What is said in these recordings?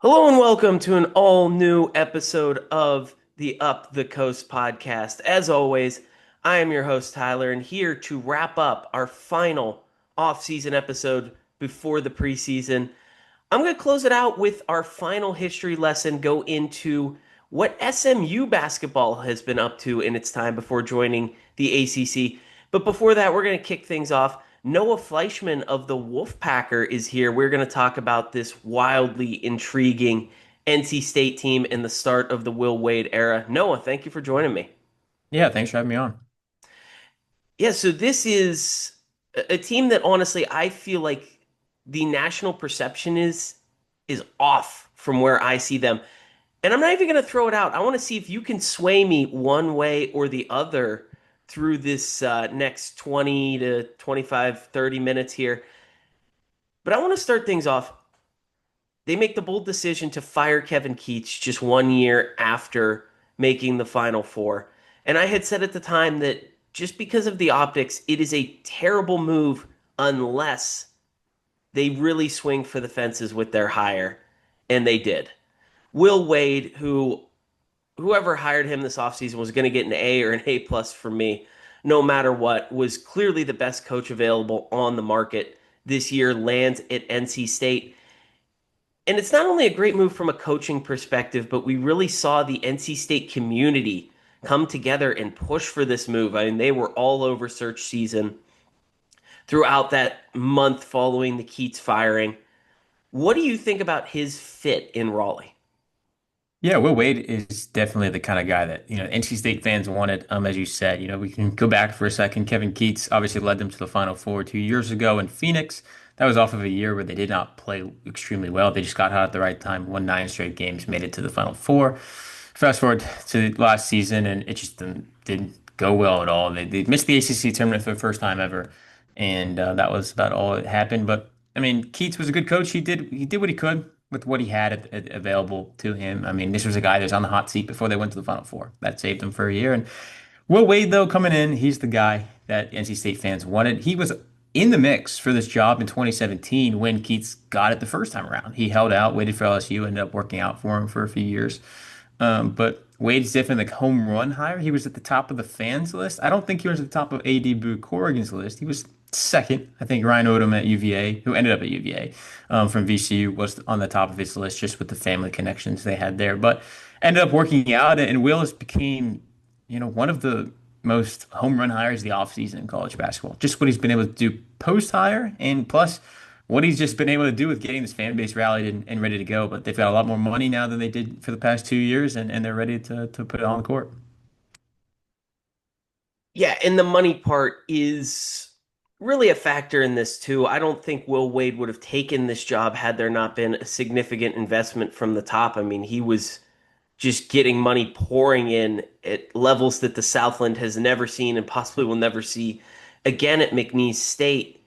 Hello and welcome to an all new episode of the Up the Coast podcast. As always, I am your host, Tyler, and here to wrap up our final off-season episode before the preseason. I'm going to close it out with our final history lesson, go into what SMU basketball has been up to in its time before joining the ACC. But before that, we're going to kick things off. Noah Fleischman of the Wolfpacker is here. We're going to talk about this wildly intriguing NC State team in the start of the Will Wade era. Noah, thank you for joining me. Yeah, thanks for having me on. Yeah, so this is a team that honestly I feel like the national perception is off from where I see them. And I'm not even going to throw it out. I want to see if you can sway me one way or the other through this next 20 to 25, 30 minutes here. But I want to start things off. They make the bold decision to fire Kevin Keats just 1 year after making the Final Four. And I had said at the time that just because of the optics, it is a terrible move unless they really swing for the fences with their hire. And they did. Will Wade, whoever hired him this offseason was going to get an A or an A plus from me, no matter what, was clearly the best coach available on the market this year, lands at NC State. And it's not only a great move from a coaching perspective, but we really saw the NC State community come together and push for this move. I mean, they were all over search season throughout that month following the Keats firing. What do you think about his fit in Raleigh? Yeah, Will Wade is definitely the kind of guy that, NC State fans wanted. As you said, we can go back for a second. Kevin Keats obviously led them to the Final Four 2 years ago in Phoenix. That was off of a year where they did not play extremely well. They just got hot at the right time, won 9 straight games, made it to the Final Four. Fast forward to last season, and it just didn't go well at all. They missed the ACC tournament for the first time ever, and that was about all that happened. But I mean, Keats was a good coach. He did what he could with what he had available to him. I mean, this was a guy that was on the hot seat before they went to the Final Four. That saved him for a year. And Will Wade, though, coming in, he's the guy that NC State fans wanted. He was in the mix for this job in 2017 when Keats got it the first time around. He held out, waited for LSU, ended up working out for him for a few years. But Wade's definitely like home run hire. He was at the top of the fans list. I don't think he was at the top of AD Boo Corrigan's list. He was second. I think Ryan Odom at UVA, who ended up at UVA from VCU, was on the top of his list just with the family connections they had there. But ended up working out, and Willis became, one of the most home run hires of the offseason in college basketball. Just what he's been able to do post hire, and plus what he's just been able to do with getting this fan base rallied and ready to go. But they've got a lot more money now than they did for the past 2 years, and they're ready to put it on the court. Yeah, and the money part is really a factor in this too. I don't think Will Wade would have taken this job had there not been a significant investment from the top. I mean, he was just getting money pouring in at levels that the Southland has never seen and possibly will never see again at McNeese State.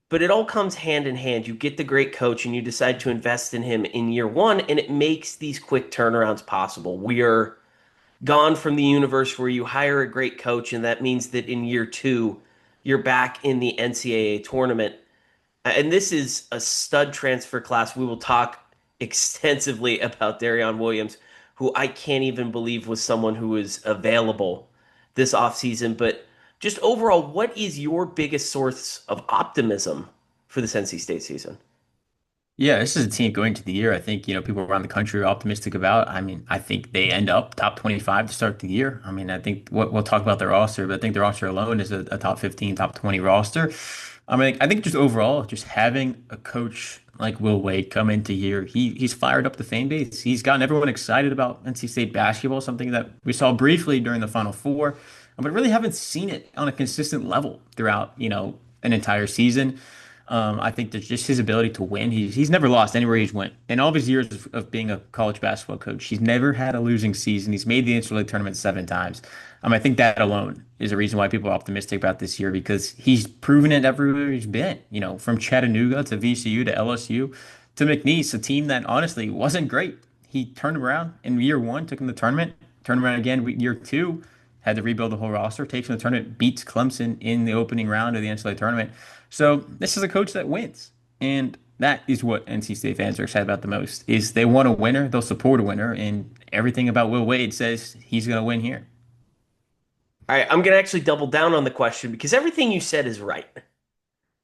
But it all comes hand in hand. You get the great coach and you decide to invest in him in year one, and it makes these quick turnarounds possible. We are gone from the universe where you hire a great coach, and that means that in year two, you're back in the NCAA tournament. And this is a stud transfer class. We will talk extensively about Darion Williams, who I can't even believe was someone who was available this offseason. But just overall, what is your biggest source of optimism for this NC State season? Yeah, this is a team going to the year. I think, people around the country are optimistic about. I mean, I think they end up top 25 to start the year. I mean, I think we'll talk about their roster, but I think their roster alone is a top 15, top 20 roster. I think just overall, just having a coach like Will Wade come into here, he's fired up the fan base. He's gotten everyone excited about NC State basketball, something that we saw briefly during the Final Four, but really haven't seen it on a consistent level throughout, an entire season. I think that just his ability to win, he's never lost anywhere he's went. In all of his years of being a college basketball coach, he's never had a losing season. He's made the NCAA tournament 7 times. I think that alone is a reason why people are optimistic about this year because he's proven it everywhere he's been. From Chattanooga to VCU to LSU to McNeese, a team that honestly wasn't great. He turned around in year one, took him to the tournament, turned around again year two, had to rebuild the whole roster, takes him to the tournament, beats Clemson in the opening round of the NCAA tournament. So this is a coach that wins. And That is what NC State fans are excited about the most. Is they want a winner, they'll support a winner, and everything about Will Wade says he's going to win here. All right, I'm going to actually double down on the question because everything you said is right.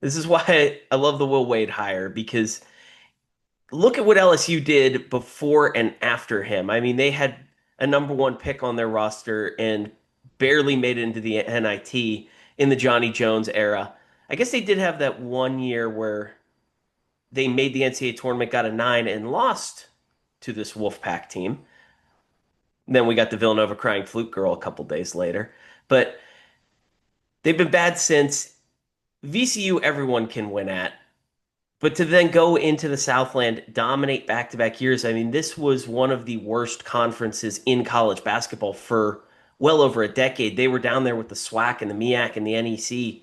This is why I love the Will Wade hire because look at what LSU did before and after him. I mean, they had a number one pick on their roster and barely made it into the NIT in the Johnny Jones era. I guess they did have that one year where they made the NCAA tournament, got a 9, and lost to this Wolfpack team. Then we got the Villanova crying flute girl a couple days later. But they've been bad since. VCU, everyone can win at. But to then go into the Southland, dominate back to back years, I mean, this was one of the worst conferences in college basketball for well over a decade. They were down there with the SWAC and the MEAC and the NEC.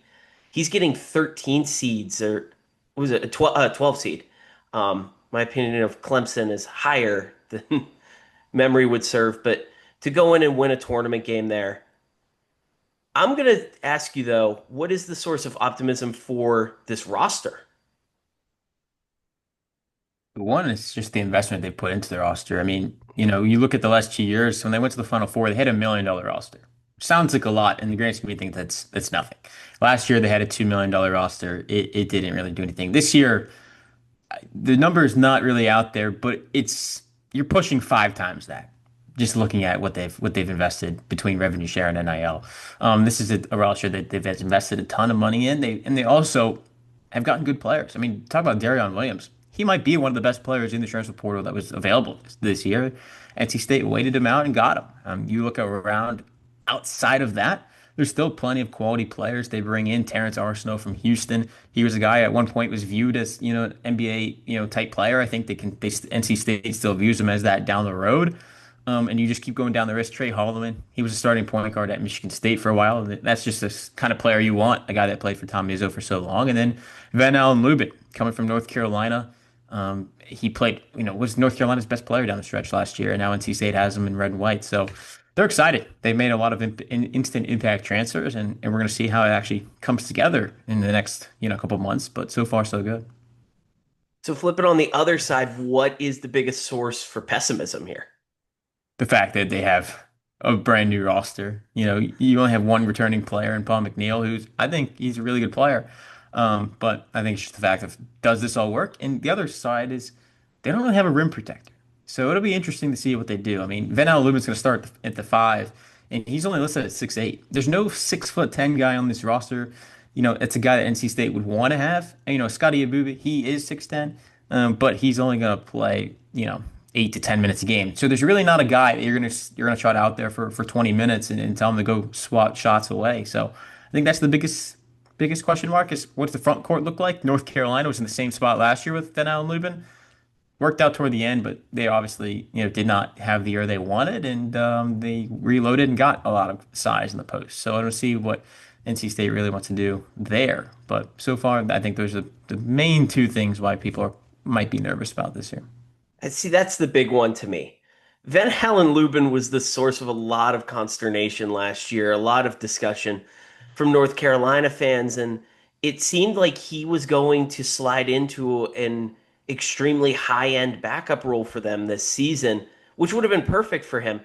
He's getting 13 seeds, or was it a 12 seed? My opinion of Clemson is higher than memory would serve, but to go in and win a tournament game there, I'm going to ask you though, what is the source of optimism for this roster? One is just the investment they put into their roster. I mean, you look at the last 2 years when they went to the Final Four, they had $1 million roster. Sounds like a lot, in the grand scheme of things, that's nothing. Last year they had a $2 million roster. It didn't really do anything. This year, the number is not really out there, but it's you're pushing 5 times that. Just looking at what they've invested between revenue share and NIL, this is a roster that they've invested a ton of money in. They also have gotten good players. I mean, talk about Darion Williams. He might be one of the best players in the transfer portal that was available this year. NC State waited him out and got him. You look around outside of that, there's still plenty of quality players. They bring in Terrence Arsenault from Houston. He was a guy at one point was viewed as, an NBA, type player. I think NC State still views him as that down the road. And you just keep going down the list. Trey Holloman, he was a starting point guard at Michigan State for a while. And that's just the kind of player you want, a guy that played for Tom Izzo for so long. And then Van Allen Lubin, coming from North Carolina. He played, was North Carolina's best player down the stretch last year. And now NC State has him in red and white. So they're excited. They made a lot of instant impact transfers, and we're going to see how it actually comes together in the next, couple months. But so far, so good. So flip it on the other side, what is the biggest source for pessimism here? The fact that they have a brand new roster. You only have one returning player in Paul McNeil, who's I think he's a really good player. But I think it's just the fact of does this all work? And the other side is they don't really have a rim protector. So it'll be interesting to see what they do. I mean, Van Allen Lubin's going to start at the 5, and he's only listed at 6'8". There's no 6'10" guy on this roster. It's a guy that NC State would want to have. And, Scotty Abuba, he is 6'10", but he's only going to play, 8 to 10 minutes a game. So there's really not a guy that you're gonna trot out there for 20 minutes and tell him to go swat shots away. So I think that's the biggest question mark is what's the front court look like? North Carolina was in the same spot last year with Van Allen Lubin. Worked out toward the end, but they obviously did not have the year they wanted, and they reloaded and got a lot of size in the post. So I don't see what NC State really wants to do there. But so far, I think those are the main two things why might be nervous about this year. And see, that's the big one to me. Van Halen Lubin was the source of a lot of consternation last year, a lot of discussion from North Carolina fans, and it seemed like he was going to slide into an extremely high-end backup role for them this season, which would have been perfect for him.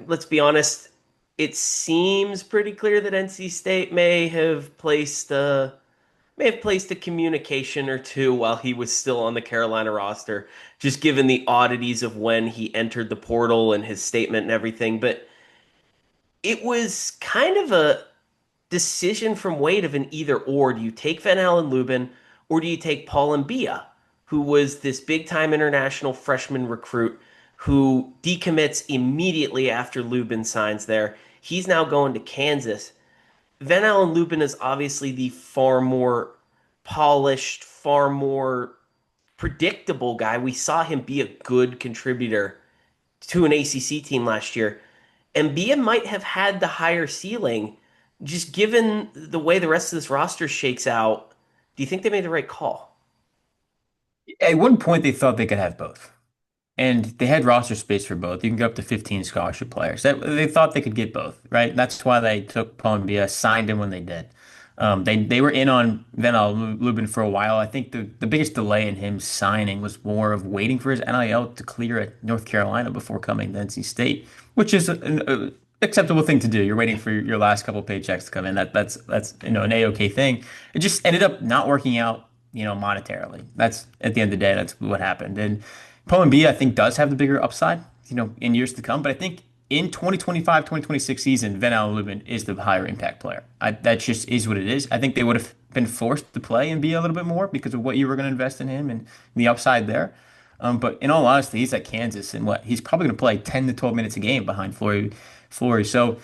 Let's be honest, it seems pretty clear that NC State may have placed a communication or two while he was still on the Carolina roster, just given the oddities of when he entered the portal and his statement and everything. But it was kind of a decision from Wade of an either or. Do you take Van Allen Lubin or do you take Paul Mbia, who was this big time international freshman recruit who decommits immediately after Lubin signs there? He's now going to Kansas. Van Allen Lubin is obviously the far more polished, far more predictable guy. We saw him be a good contributor to an ACC team last year. And Bia might have had the higher ceiling, just given the way the rest of this roster shakes out. Do you think they made the right call? At one point, they thought they could have both. And they had roster space for both. You can go up to 15 scholarship players. They thought they could get both, right? That's why they took Paul Mbia, signed him when they did. They were in on Lubin for a while. I think the biggest delay in him signing was more of waiting for his NIL to clear at North Carolina before coming to NC State, which is an acceptable thing to do. You're waiting for your last couple paychecks to come in. That's an A-okay thing. It just ended up not working out, monetarily. That's at the end of the day, that's what happened. And Poem B, I think, does have the bigger upside, in years to come. But I think in 2025, 2026 season, Van Allen Lubin is the higher impact player. That just is what it is. I think they would have been forced to play and be a little bit more because of what you were going to invest in him and the upside there. But in all honesty, he's at Kansas, and he's probably going to play 10 to 12 minutes a game behind Flory. So,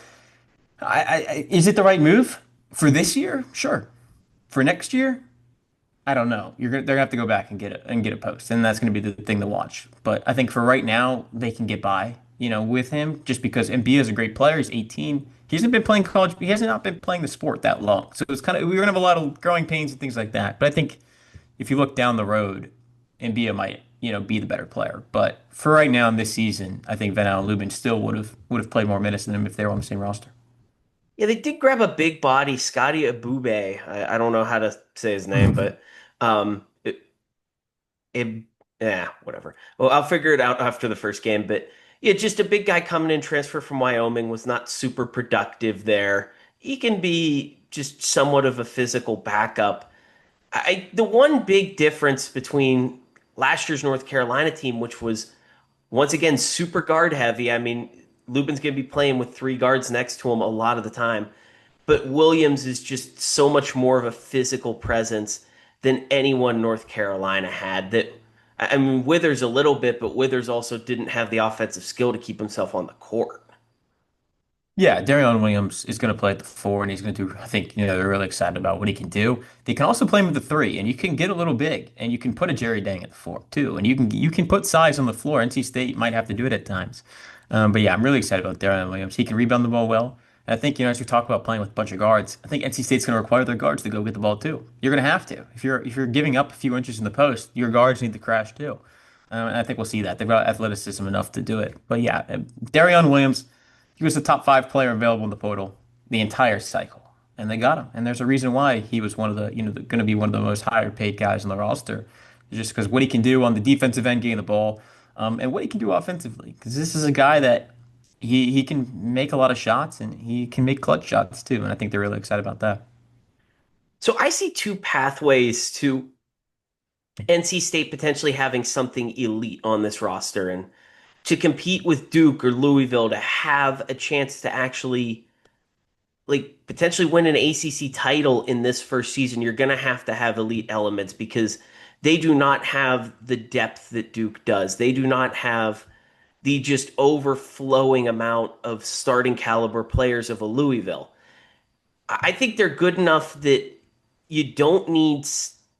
is it the right move for this year? Sure. For next year, I don't know. They're gonna have to go back and get a post, and that's gonna be the thing to watch. But I think for right now, they can get by, with him just because Embiid is a great player. He's 18. He hasn't been playing college. He has not been playing the sport that long, so it's kind of we're gonna have a lot of growing pains and things like that. But I think if you look down the road, Embiid might, be the better player. But for right now in this season, I think Van Allen Lubin still would have played more minutes than him if they were on the same roster. Yeah, they did grab a big body, Scotty Abube. I don't know how to say his name, but it, yeah, whatever. Well, I'll figure it out after the first game. But yeah, just a big guy coming in, transfer from Wyoming, was not super productive there. He can be just somewhat of a physical backup. The one big difference between last year's North Carolina team, which was once again super guard heavy. I mean, Lubin's going to be playing with three guards next to him a lot of the time. But Williams is just so much more of a physical presence than anyone North Carolina had. That I mean, Withers a little bit, but Withers also didn't have the offensive skill to keep himself on the court. Yeah, Darion Williams is going to play at the four, and he's going to do. I think they're really excited about what he can do. They can also play him at the three, and you can get a little big, and you can put a Jerry Dang at the four too, and you can put size on the floor. NC State might have to do it at times, but yeah, I'm really excited about Darion Williams. He can rebound the ball well. And I think as we talk about playing with a bunch of guards, I think NC State's going to require their guards to go get the ball too. You're going to have to if you're giving up a few inches in the post, your guards need to crash too. And I think we'll see that they've got athleticism enough to do it. But yeah, Darion Williams. He was the top five player available in the portal the entire cycle, and they got him. And there's a reason why he was one of the, going to be one of the most higher paid guys on the roster, just because what he can do on the defensive end, getting the ball, and what he can do offensively. Because this is a guy that he can make a lot of shots and he can make clutch shots too. And I think they're really excited about that. So I see two pathways to NC State potentially having something elite on this roster and to compete with Duke or Louisville to have a chance to actually like potentially win an ACC title in this first season, you're going to have elite elements because they do not have the depth that Duke does. They do not have the just overflowing amount of starting caliber players of a Louisville. I think they're good enough that you don't need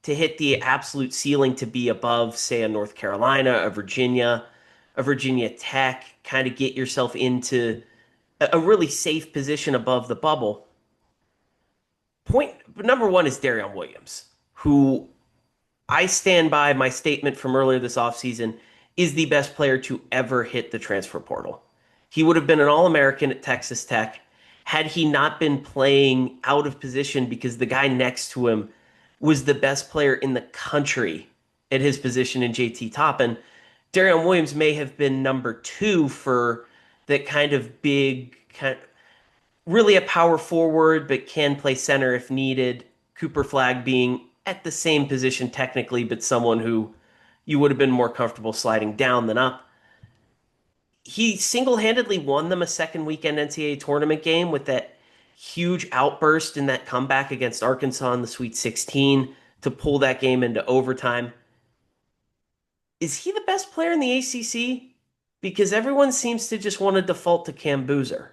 to hit the absolute ceiling to be above, say, a North Carolina, a Virginia Tech, kind of get yourself into a really safe position above the bubble. Point number one is Darion Williams, who I stand by my statement from earlier this offseason is the best player to ever hit the transfer portal. He would have been an All American at Texas Tech had he not been playing out of position because the guy next to him was the best player in the country at his position in JT Toppin. Darion Williams may have been number two for that kind of big, really a power forward, but can play center if needed. Cooper Flagg being at the same position technically, but someone who you would have been more comfortable sliding down than up. He single-handedly won them a second weekend NCAA tournament game with that huge outburst in that comeback against Arkansas in the Sweet 16 to pull that game into overtime. Is he the best player in the ACC? Because everyone seems to just want to default to Cam Boozer.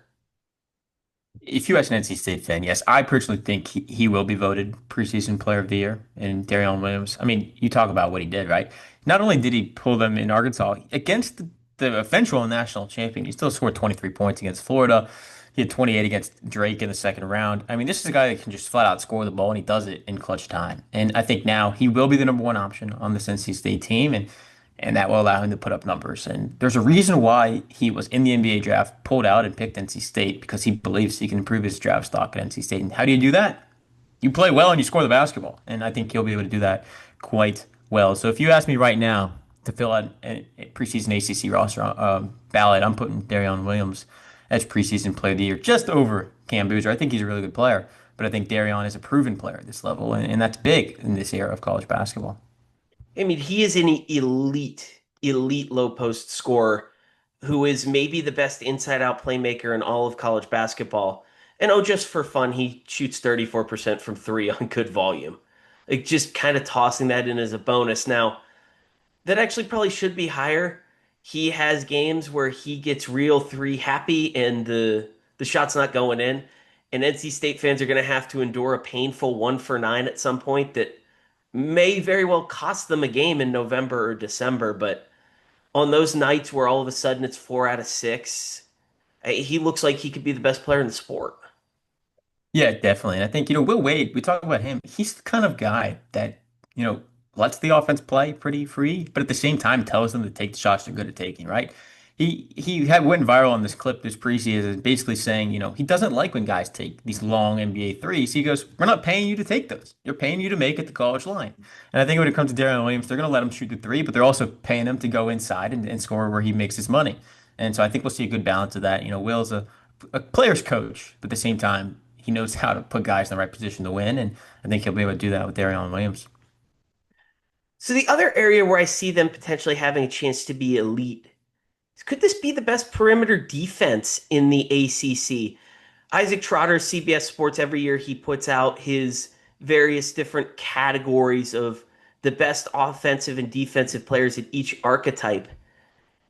If you ask an NC State fan, yes, I personally think he will be voted preseason player of the year in Darion Williams. I mean, you talk about what he did, right? Not only did he pull them in Arkansas against the eventual national champion, he still scored 23 points against Florida. He had 28 against Drake in the second round. I mean, this is a guy that can just flat out score the ball, and he does it in clutch time. And I think now he will be the number one option on this NC State team, and that will allow him to put up numbers. And there's a reason why he was in the NBA draft, pulled out, and picked NC State because he believes he can improve his draft stock at NC State. And how do you do that? you play well and you score the basketball. And I think he'll be able to do that quite well. So if you ask me right now to fill out a preseason ACC roster ballot, I'm putting Darion Williams as preseason player of the year, just over Cam Boozer. I think he's a really good player, but I think Darion is a proven player at this level, and that's big in this era of college basketball. I mean, he is an elite low post scorer who is maybe the best inside out playmaker in all of college basketball. And oh, just for fun, he shoots 34% from three on good volume. Like just kind of tossing that in as a bonus. Now, that actually probably should be higher. He has games where he gets real three happy and the shot's not going in. And NC State fans are going to have to endure a painful 1 for 9 at some point that may very well cost them a game in November or December. But on those nights where all of a sudden it's 4 out of 6, he looks like he could be the best player in the sport. Yeah, definitely. And I think, Will Wade, we talk about him. He's the kind of guy that, you know, lets the offense play pretty free, but at the same time tells them to take the shots they're good at taking, right? Went viral on this clip this preseason, basically saying, he doesn't like when guys take these long NBA threes. He goes, "We're not paying you to take those. You're paying you to make it the college line." And I think when it comes to Darren Williams, they're going to let him shoot the three, but they're also paying him to go inside and score where he makes his money. And so I think we'll see a good balance of that. Will's a player's coach, but at the same time, he knows how to put guys in the right position to win, and I think he'll be able to do that with Darion Williams. So the other area where I see them potentially having a chance to be elite, could this be the best perimeter defense in the ACC? Isaac Trotter, CBS Sports, every year he puts out his various different categories of the best offensive and defensive players at each archetype.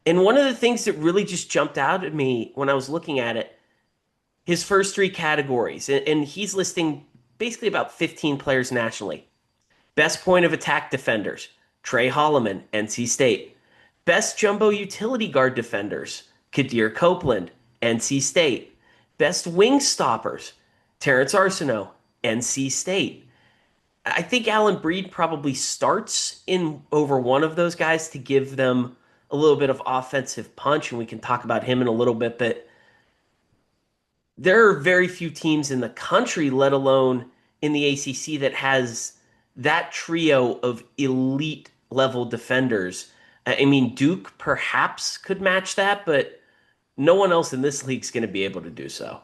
And one of the things that really just jumped out at me when I was looking at it, his first three categories, and he's listing basically about 15 players nationally. Best point of attack defenders, Trey Holloman, NC State. Best jumbo utility guard defenders, Kadir Copeland, NC State. Best wing stoppers, Terrence Arsenault, NC State. I think Alan Breed probably starts in over one of those guys to give them a little bit of offensive punch, and we can talk about him in a little bit, but there are very few teams in the country, let alone in the ACC, that has that trio of elite level defenders. I mean, Duke perhaps could match that, but no one else in this league is going to be able to do so.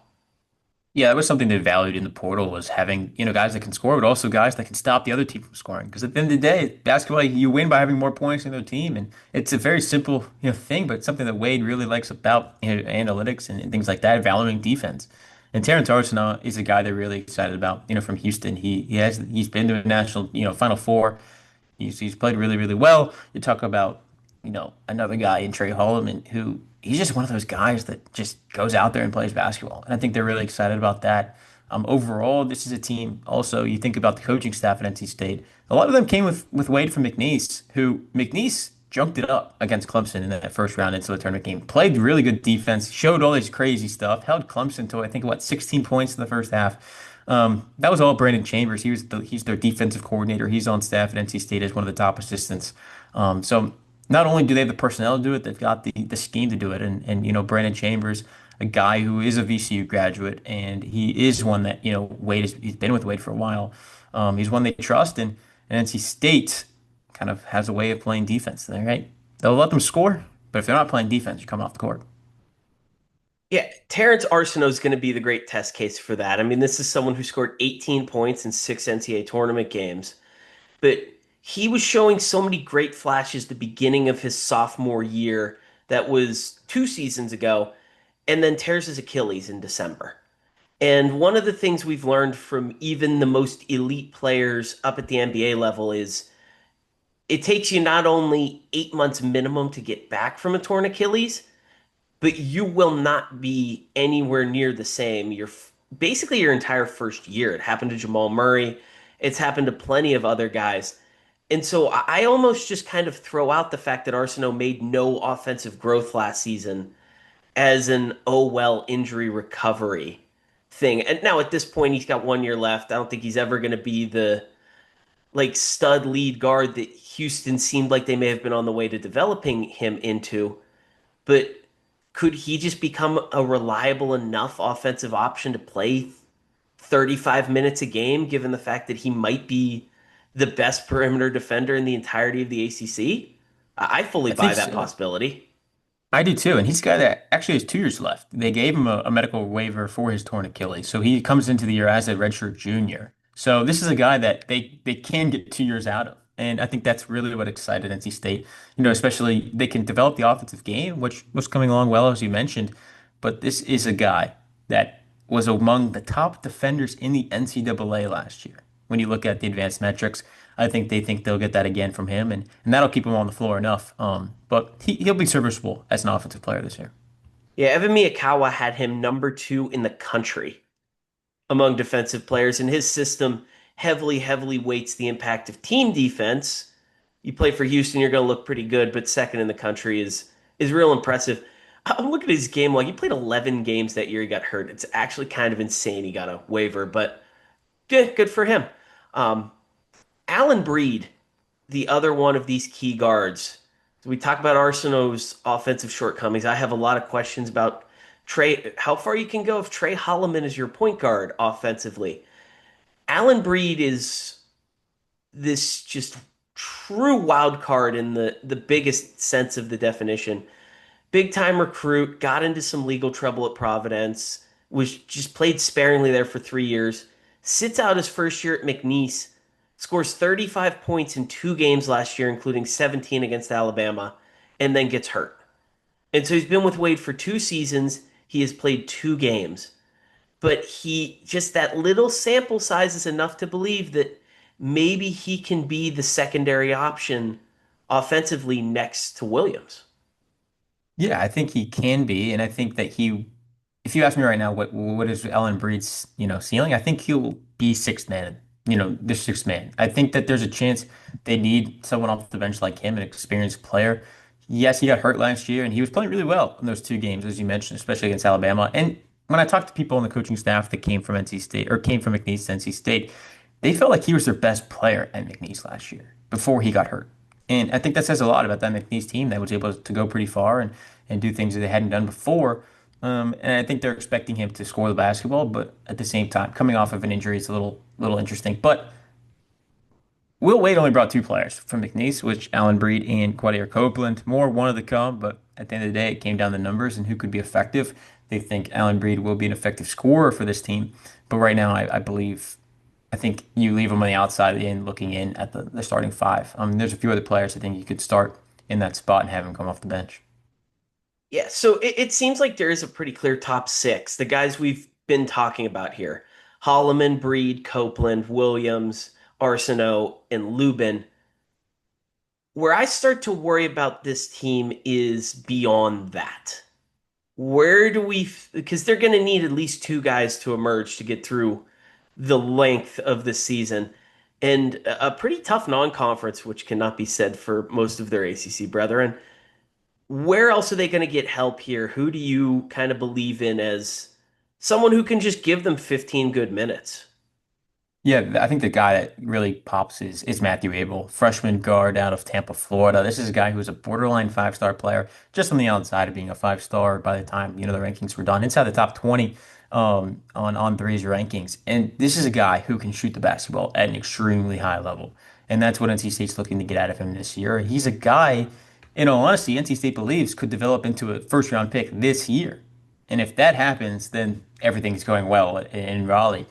Yeah, that was something they valued in the portal was having, guys that can score, but also guys that can stop the other team from scoring. Because at the end of the day, basketball, you win by having more points than their team. And it's a very simple, thing, but it's something that Wade really likes about, analytics and things like that, valuing defense. And Terrence Arsenault is a guy they're really excited about, from Houston. He's been to a national, Final Four. He's played really, really well. You talk about, another guy in Trey Holloman who he's just one of those guys that just goes out there and plays basketball. And I think they're really excited about that. Overall, this is a team. Also, you think about the coaching staff at NC State. A lot of them came with Wade from McNeese, who McNeese junked it up against Clemson in that first round into the tournament game. Played really good defense, showed all this crazy stuff, held Clemson to I think what 16 points in the first half. That was all Brandon Chambers. He's their defensive coordinator. He's on staff at NC State as one of the top assistants. So not only do they have the personnel to do it, they've got the scheme to do it. And Brandon Chambers, a guy who is a VCU graduate, and he is one that he's been with Wade for a while. He's one they trust, and NC State kind of has a way of playing defense. Right? They'll let them score, but if they're not playing defense, you're coming off the court. Yeah, Terrence Arsenault is going to be the great test case for that. I mean, this is someone who scored 18 points in 6 NCAA tournament games, but he was showing so many great flashes the beginning of his sophomore year. That was 2 seasons ago, and then tears his Achilles in December. And one of the things we've learned from even the most elite players up at the NBA level is it takes you not only 8 months minimum to get back from a torn Achilles, but you will not be anywhere near the same. Basically your entire first year. It happened to Jamal Murray. It's happened to plenty of other guys. And so I almost just kind of throw out the fact that Arsenault made no offensive growth last season as an oh well injury recovery thing. And now at this point he's got 1 year left. I don't think he's ever going to be the like stud lead guard that Houston seemed like they may have been on the way to developing him into. But could he just become a reliable enough offensive option to play 35 minutes a game, given the fact that he might be the best perimeter defender in the entirety of the ACC? I fully I buy think that so. possibility. I do too, and he's a guy that actually has 2 years left. They gave him a medical waiver for his torn Achilles, so he comes into the year as a redshirt junior. So this is a guy that they can get 2 years out of, and I think that's really what excited NC State. Especially they can develop the offensive game, which was coming along well as you mentioned, but this is a guy that was among the top defenders in the NCAA last year. When you look at the advanced metrics, I think they think they'll get that again from him, and that'll keep him on the floor enough. But he'll be serviceable as an offensive player this year. Yeah, Evan Miyakawa had him number 2 in the country among defensive players, and his system heavily weights the impact of team defense. You play for Houston, you're going to look pretty good, but second in the country is real impressive. I'm looking at his game log. He played 11 games that year. He got hurt. It's actually kind of insane. He got a waiver, but yeah, good for him. Um, Allen Breed, the other one of these key guards. So we talk about Arsenault's offensive shortcomings. I have a lot of questions about Trey, how far you can go if Trey Holloman is your point guard offensively. Allen Breed is this just true wild card in the biggest sense of the definition. Big time recruit, got into some legal trouble at Providence, was just played sparingly there for 3 years, sits out his first year at McNeese, scores 35 points in 2 games last year, including 17 against Alabama, and then gets hurt. And so he's been with Wade for 2 seasons. He has played 2 games. But he just that little sample size is enough to believe that maybe he can be the secondary option offensively next to Williams. Yeah, I think he can be, and I think that if you ask me right now, what is Ellen Breed's, ceiling? I think he'll be sixth man, the sixth man. I think that there's a chance they need someone off the bench like him, an experienced player. Yes, he got hurt last year, and he was playing really well in those 2 games, as you mentioned, especially against Alabama. And when I talked to people on the coaching staff that came from NC State or came from McNeese to NC State, they felt like he was their best player at McNeese last year before he got hurt. And I think that says a lot about that McNeese team that was able to go pretty far and do things that they hadn't done before. And I think they're expecting him to score the basketball, but at the same time, coming off of an injury, it's a little interesting. But Will Wade only brought 2 players from McNeese, which Allen Breed and Quadir Copeland. More wanted to come, but at the end of the day, it came down to numbers and who could be effective. They think Allen Breed will be an effective scorer for this team. But right now, I think you leave him on the outside in, looking in at the starting five. There's a few other players I think you could start in that spot and have him come off the bench. Yeah, so it seems like there is a pretty clear top six. The guys we've been talking about here: Holloman, Breed, Copeland, Williams, Arsenault, and Lubin. Where I start to worry about this team is beyond that. Where do we, because they're going to need at least 2 guys to emerge to get through the length of the season and a pretty tough non-conference, which cannot be said for most of their ACC brethren. Where else are they going to get help here? Who do you kind of believe in as someone who can just give them 15 good minutes? Yeah, I think the guy that really pops is Matthew Abel, freshman guard out of Tampa, Florida. This is a guy who's a borderline 5-star player, just on the outside of being a 5-star by the time, the rankings were done. Inside the top 20 on threes rankings. And this is a guy who can shoot the basketball at an extremely high level. And that's what NC State's looking to get out of him this year. He's a guy, in all honesty, NC State believes could develop into a first round pick this year. And if that happens, then everything's going well in Raleigh.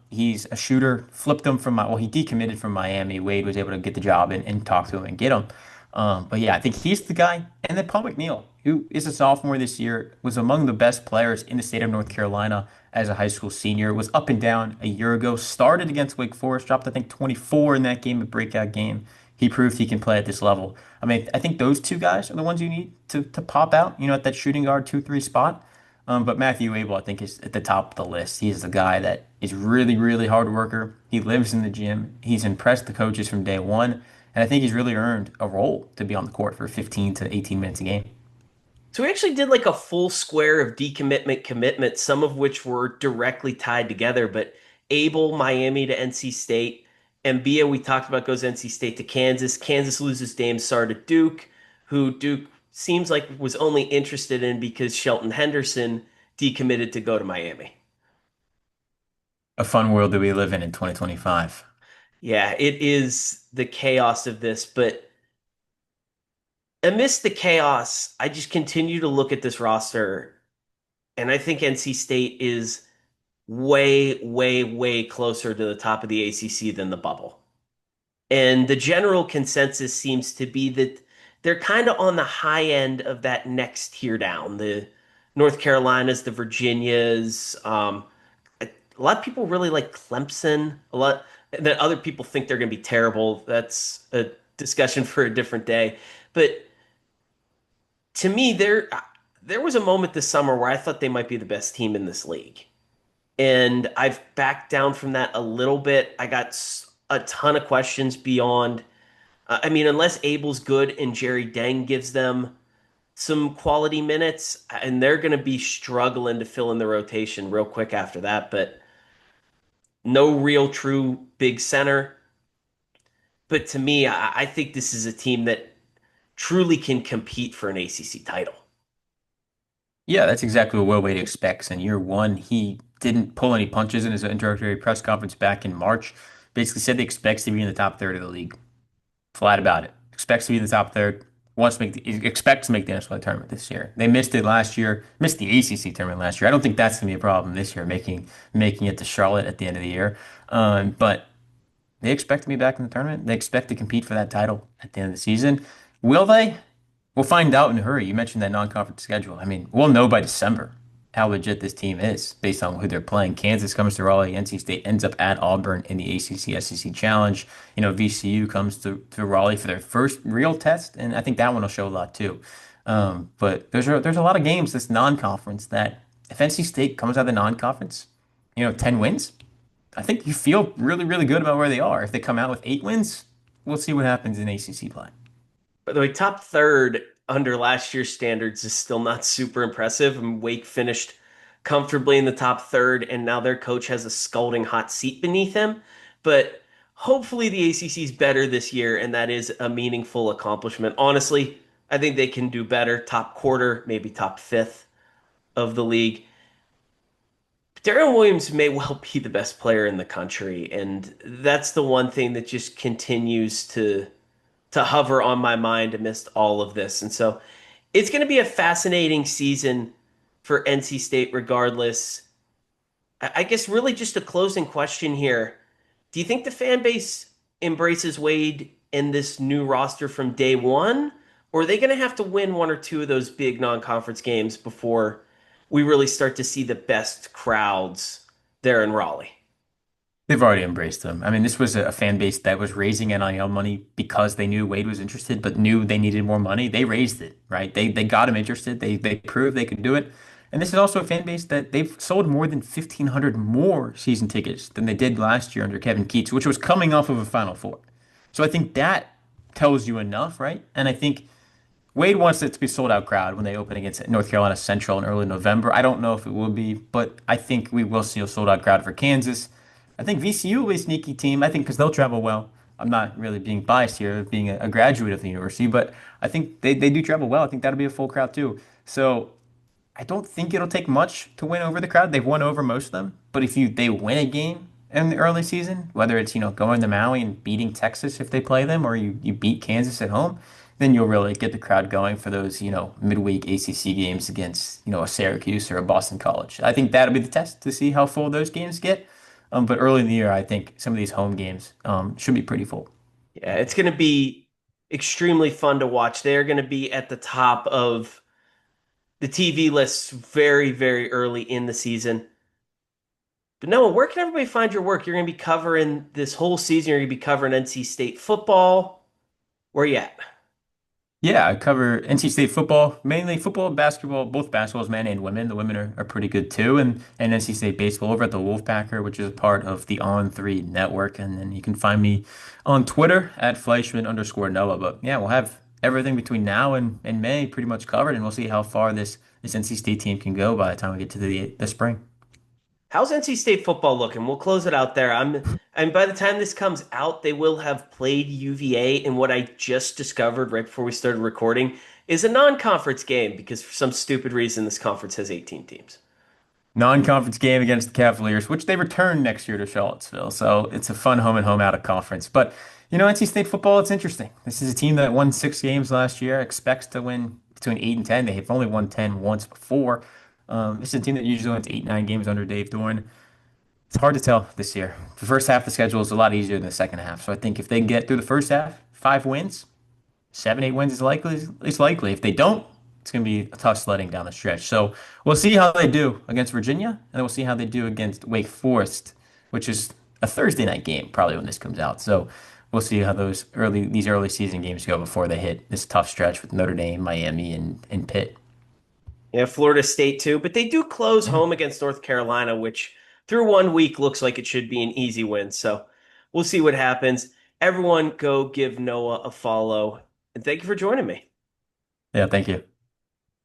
He's a shooter, flipped him he decommitted from Miami. Wade was able to get the job and talk to him and get him. But yeah, I think he's the guy. And then Paul McNeil, who is a sophomore this year, was among the best players in the state of North Carolina as a high school senior, was up and down a year ago, started against Wake Forest, dropped, I think, 24 in that game, a breakout game. He proved he can play at this level. I mean, I think those 2 guys are the ones you need to pop out, at that shooting guard 2-3 spot. But Matthew Abel, I think, is at the top of the list. He's the guy that is really hard worker. He lives in the gym. He's impressed the coaches from day one. And I think he's really earned a role to be on the court for 15 to 18 minutes a game. So we actually did like a full square of decommitment commitment, some of which were directly tied together. But Abel, Miami to NC State, and Bia, we talked about, goes NC State to Kansas. Kansas loses Dame Sarr to Duke, who Duke seems like was only interested in because Shelton Henderson decommitted to go to Miami. A fun world that we live in 2025. Yeah, it is the chaos of this, but amidst the chaos, I just continue to look at this roster, and I think NC State is way, way, way closer to the top of the ACC than the bubble. And the general consensus seems to be that they're kind of on the high end of that next tier down. The North Carolinas, the Virginias. A lot of people really like Clemson. A lot that other people think they're going to be terrible. That's a discussion for a different day. But to me, there was a moment this summer where I thought they might be the best team in this league. And I've backed down from that a little bit. I got a ton of questions beyond. I mean, unless Abel's good and Jerry Deng gives them some quality minutes, and they're going to be struggling to fill in the rotation real quick after that. But no real true big center. But to me, I think this is a team that truly can compete for an ACC title. Yeah, that's exactly what Will Wade expects. In year one, he didn't pull any punches in his introductory press conference back in March. Basically said he expects to be in the top third of the league. Flat about it. Expects to be in the top third. Wants to make he expects to make the NCAA tournament this year. They missed it last year. Missed the ACC tournament last year. I don't think that's gonna be a problem this year, making it to Charlotte at the end of the year. But they expect to be back in the tournament. They expect to compete for that title at the end of the season. Will they? We'll find out in a hurry. You mentioned that non-conference schedule. I mean, we'll know by December how legit this team is based on who they're playing. Kansas comes to Raleigh. NC State ends up at Auburn in the ACC SEC Challenge. VCU comes to Raleigh for their first real test, and I think that one will show a lot too. But there's a lot of games this non-conference that if NC State comes out of the non-conference, 10 wins, I think you feel really, really good about where they are. If they come out with 8 wins, we'll see what happens in ACC play. By the way, top third under last year's standards is still not super impressive. And Wake finished comfortably in the top third, and now their coach has a scalding hot seat beneath him. But hopefully the ACC is better this year, and that is a meaningful accomplishment. Honestly, I think they can do better. Top quarter, maybe top fifth of the league. Darren Williams may well be the best player in the country, and that's the one thing that just continues to hover on my mind amidst all of this. And so it's going to be a fascinating season for NC State regardless. I guess really just a closing question here. Do you think the fan base embraces Wade and this new roster from day one? Or are they going to have to win one or two of those big non-conference games before we really start to see the best crowds there in Raleigh? They've already embraced him. I mean, this was a fan base that was raising NIL money because they knew Wade was interested, but knew they needed more money. They raised it, right? They got him interested. They proved they could do it. And this is also a fan base that they've sold more than 1,500 more season tickets than they did last year under Kevin Keatts, which was coming off of a Final Four. So I think that tells you enough, right? And I think Wade wants it to be sold out crowd when they open against North Carolina Central in early November. I don't know if it will be, but I think we will see a sold out crowd for Kansas. I think VCU will be a sneaky team. I think because they'll travel well. I'm not really being biased here, being a graduate of the university, but I think they do travel well. I think that'll be a full crowd too. So I don't think it'll take much to win over the crowd. They've won over most of them, but if they win a game in the early season, whether it's going to Maui and beating Texas if they play them, or you beat Kansas at home, then you'll really get the crowd going for those midweek ACC games against a Syracuse or a Boston College. I think that'll be the test to see how full those games get. But early in the year, I think some of these home games should be pretty full. Yeah, it's going to be extremely fun to watch. They're going to be at the top of the TV lists very, very early in the season. But Noah, where can everybody find your work? You're going to be covering this whole season. You're going to be covering NC State football. Where you at? Yeah, I cover NC State football, mainly football, basketball, both basketballs, men and women. The women are pretty good too. And NC State baseball over at the Wolfpacker, which is a part of the On3 network. And then you can find me on Twitter at Fleischman_Noah. But yeah, we'll have everything between now and May pretty much covered, and we'll see how far this NC State team can go by the time we get to the spring. How's NC State football looking? We'll close it out there. And by the time this comes out, they will have played UVA in what I just discovered right before we started recording is a non-conference game because for some stupid reason this conference has 18 teams. non-conference game against the Cavaliers, which they return next year to Charlottesville. So it's a fun home and home out of conference. But NC State football, it's interesting. This is a team that won 6 games last year, expects to win between 8 and 10. They have only won 10 once before. This is a team that usually wins 8, 9 games under Dave Doran. It's hard to tell this year. The first half of the schedule is a lot easier than the second half. So I think if they can get through the first half, 5 wins, 7, 8 wins is likely. It's likely. If they don't, it's going to be a tough sledding down the stretch. So we'll see how they do against Virginia, and then we'll see how they do against Wake Forest, which is a Thursday night game, probably when this comes out. So we'll see how these early season games go before they hit this tough stretch with Notre Dame, Miami, and Pitt. Yeah, Florida State too, but they do close Yeah. home against North Carolina, which through 1 week looks like it should be an easy win. So we'll see what happens. Everyone go give Noah a follow. And thank you for joining me. Yeah, thank you.